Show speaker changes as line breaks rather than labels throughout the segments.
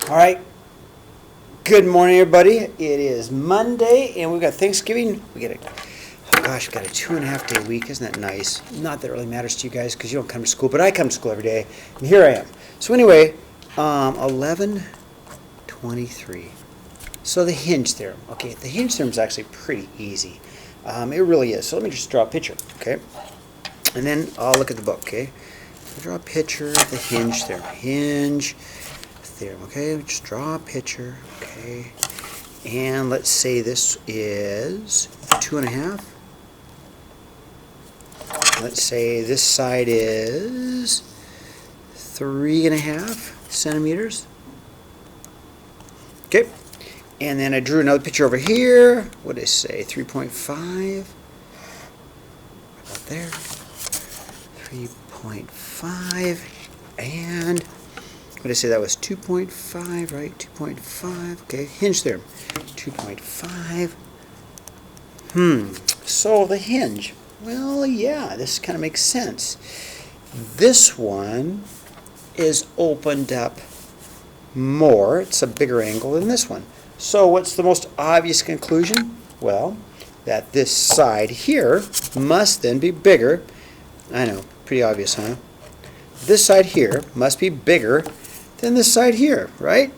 All right. Good morning, everybody. It is Monday, and we've got Thanksgiving. We got we've got a 2.5 day week. Isn't that nice? Not that it really matters to you guys because you don't come to school, but I come to school every day, and here I am. So anyway, 11:23. So the Hinge Theorem. Okay, the Hinge Theorem is actually pretty easy. It really is. So let me just draw a picture, okay? And then I'll look at the book, okay? I'll draw a picture of the Hinge Theorem. Hinge Theorem, okay? Just draw a picture, okay? And let's say this is 2.5. Let's say this side is 3.5 centimeters. Okay. And then I drew another picture over here. What did I say? 3.5. About there. 3.5. And what did I say? That was 2.5, right? 2.5. Okay. Hinge theorem. 2.5. So the hinge. Well, yeah, this kind of makes sense. This one is opened up more. It's a bigger angle than this one. So what's the most obvious conclusion? Well, that this side here must then be bigger. I know, pretty obvious, huh? This side here must be bigger than this side here, right?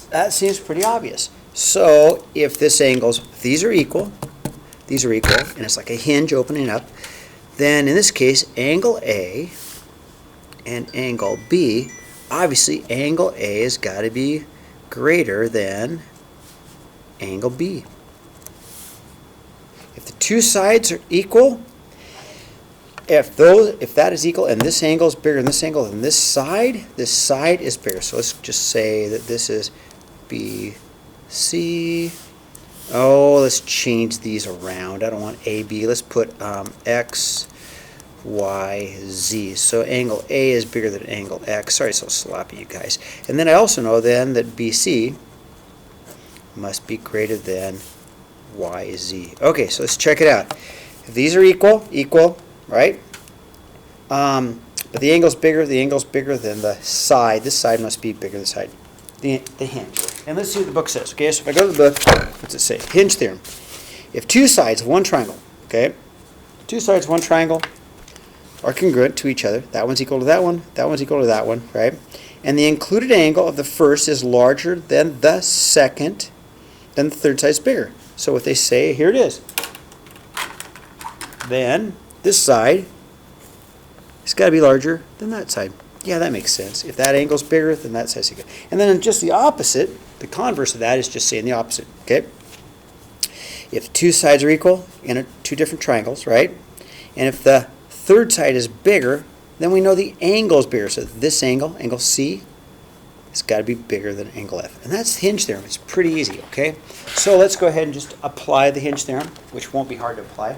That seems pretty obvious. So if this angle's, these are equal, and it's like a hinge opening up, then in this case, angle A and angle B, obviously angle A has got to be greater than angle B. If the two sides are equal, if that is equal and this angle is bigger than this angle, then this side is bigger. So let's just say that this is BC. Oh, let's change these around. I don't want AB. Let's put X, Y, Z. So angle A is bigger than angle X. Sorry, so sloppy, you guys. And then I also know then that BC must be greater than YZ. Okay, so let's check it out. If these are equal, right? But the angle's bigger than the side. This side must be bigger than the side. The hinge. And let's see what the book says. Okay, so if I go to the book, what's it say? Hinge theorem. If two sides of one triangle, okay, two sides of one triangle are congruent to each other, that one's equal to that one, that one's equal to that one, right? And the included angle of the first is larger than the second, then the third side's bigger. So what they say, here it is. Then this side has got to be larger than that side. Yeah, that makes sense. If that angle's bigger, then that side's equal. And then just the opposite, the converse of that is just saying the opposite, okay? If two sides are equal in two different triangles, right? And if the third side is bigger, then we know the angle is bigger. So this angle, angle C, has got to be bigger than angle F. And that's the hinge theorem. It's pretty easy, okay? So let's go ahead and just apply the hinge theorem, which won't be hard to apply.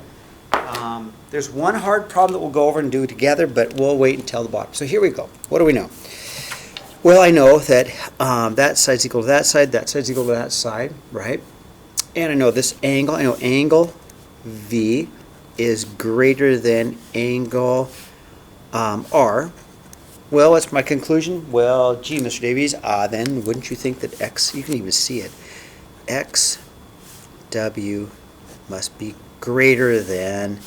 There's one hard problem that we'll go over and do together, but we'll wait until the bottom. So here we go. What do we know? Well, I know that that side's equal to that side's equal to that side, right? And I know this angle, I know angle V is greater than angle R. Well, what's my conclusion? Well, gee, Mr. Davies, then wouldn't you think that X, you can even see it, XW must be greater than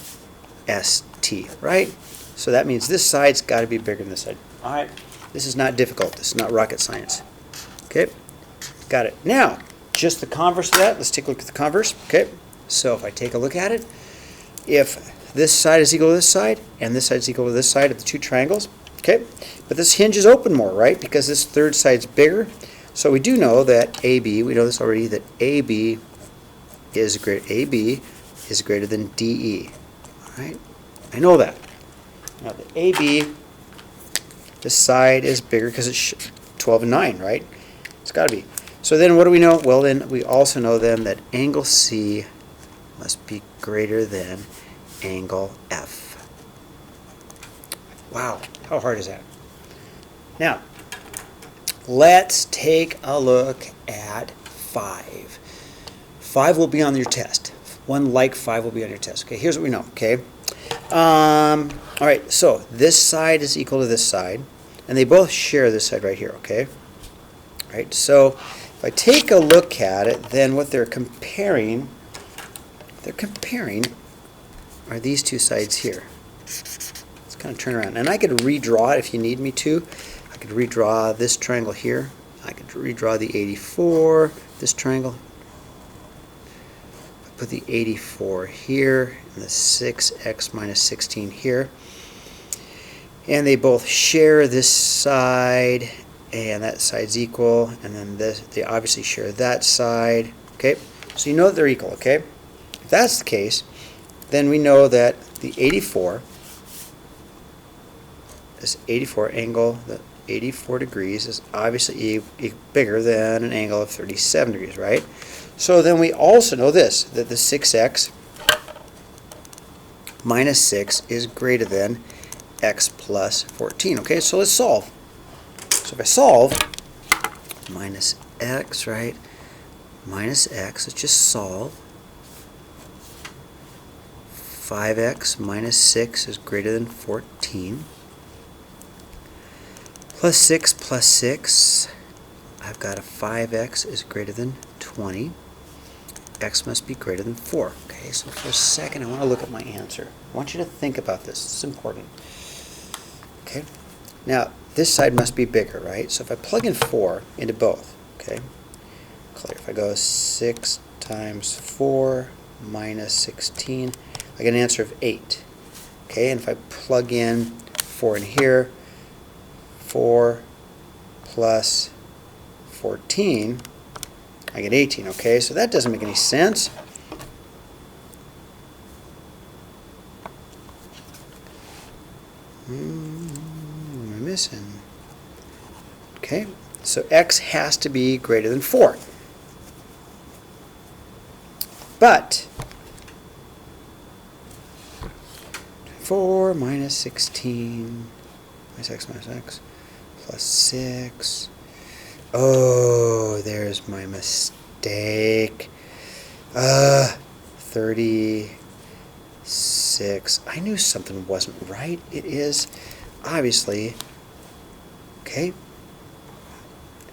ST, right? So that means this side's got to be bigger than this side. All right, this is not difficult. This is not rocket science. Okay, got it. Now, just the converse of that, let's take a look at the converse. Okay, so if I take a look at it, if this side is equal to this side and this side is equal to this side of the two triangles, okay, but this hinge is open more, right? Because this third side's bigger. So we do know that AB, we know this already, that AB is greater than DE. All right? I know that. Now the AB, this side is bigger because it's 12 and 9, right? It's got to be. So then what do we know? Well, then we also know then that angle C must be greater than angle F. Wow, how hard is that? Now, let's take a look at 5. 5 will be on your test. One like 5 will be on your test. Okay, here's what we know, okay? All right, so this side is equal to this side. and they both share this side right here, okay? Right, so if I take a look at it, then what they're comparing are these two sides here. Let's kind of turn around. And I could redraw it if you need me to. I could redraw this triangle here. I could redraw the 84, this triangle. Put the 84 here, and the 6x minus 16 here. And they both share this side, and that side's equal, and then this, they obviously share that side. Okay, so you know that they're equal, okay? If that's the case, then we know that the 84, this 84 angle, the 84 degrees, is obviously bigger than an angle of 37 degrees, right? So then we also know this, that the 6x minus 6 is greater than x plus 14. Okay, so let's solve. So if I solve, minus x, right? Minus x, let's just solve. 5x minus 6 is greater than 14. Plus 6, I've got a 5x is greater than 20. X must be greater than 4. Okay, so for a second I want to look at my answer. I want you to think about this. It's important. Okay, now this side must be bigger, right? So if I plug in 4 into both, okay, clear. If I go 6 times 4 minus 16, I get an answer of 8. Okay, and if I plug in 4 in here, 4 plus 14, I get 18. Okay, so that doesn't make any sense. What am I missing? Okay, so x has to be greater than 4. But 4 minus 16 minus x plus 6. Oh, there's my mistake. 36. I knew something wasn't right. It is obviously, okay,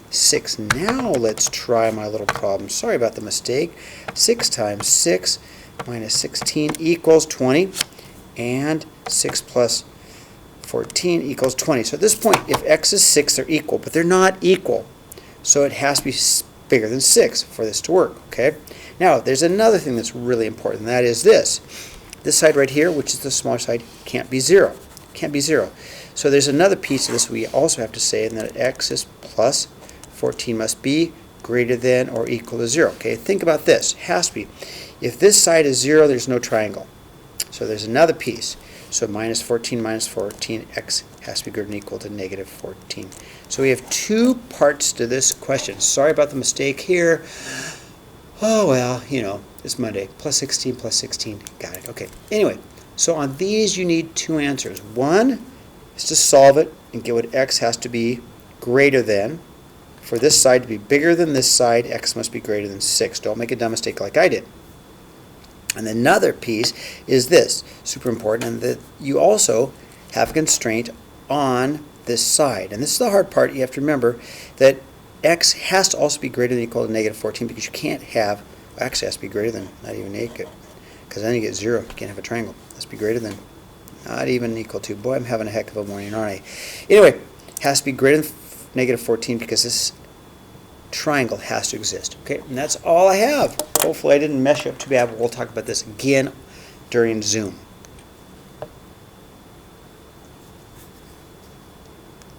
6. Now let's try my little problem. Sorry about the mistake. 6 times 6 minus 16 equals 20, and 6 plus 14 equals 20. So at this point, if x is 6, they're equal, but they're not equal. So it has to be bigger than 6 for this to work, okay? Now, there's another thing that's really important, and that is this. This side right here, which is the smaller side, can't be 0. Can't be 0. So there's another piece of this we also have to say, and that x is plus 14 must be greater than or equal to 0. Okay, think about this. It has to be. If this side is 0, there's no triangle. So there's another piece. So minus 14, x has to be greater than or equal to negative 14. So we have two parts to this question. Sorry about the mistake here. Oh, well, you know, it's Monday. Plus 16, got it. Okay, anyway, so on these you need two answers. One is to solve it and get what x has to be greater than. For this side to be bigger than this side, x must be greater than 6. Don't make a dumb mistake like I did. And another piece is this, super important, and that you also have a constraint on this side. And this is the hard part. You have to remember that x has to also be greater than or equal to negative 14, because you can't have, actually it has to be greater than, not even equal, because then you get 0. You can't have a triangle. It has to be greater than, not even equal to. Boy, I'm having a heck of a morning, aren't I? Anyway, it has to be greater than negative 14 because this triangle has to exist. Okay, and that's all I have. Hopefully I didn't mess you up too bad, but we'll talk about this again during Zoom.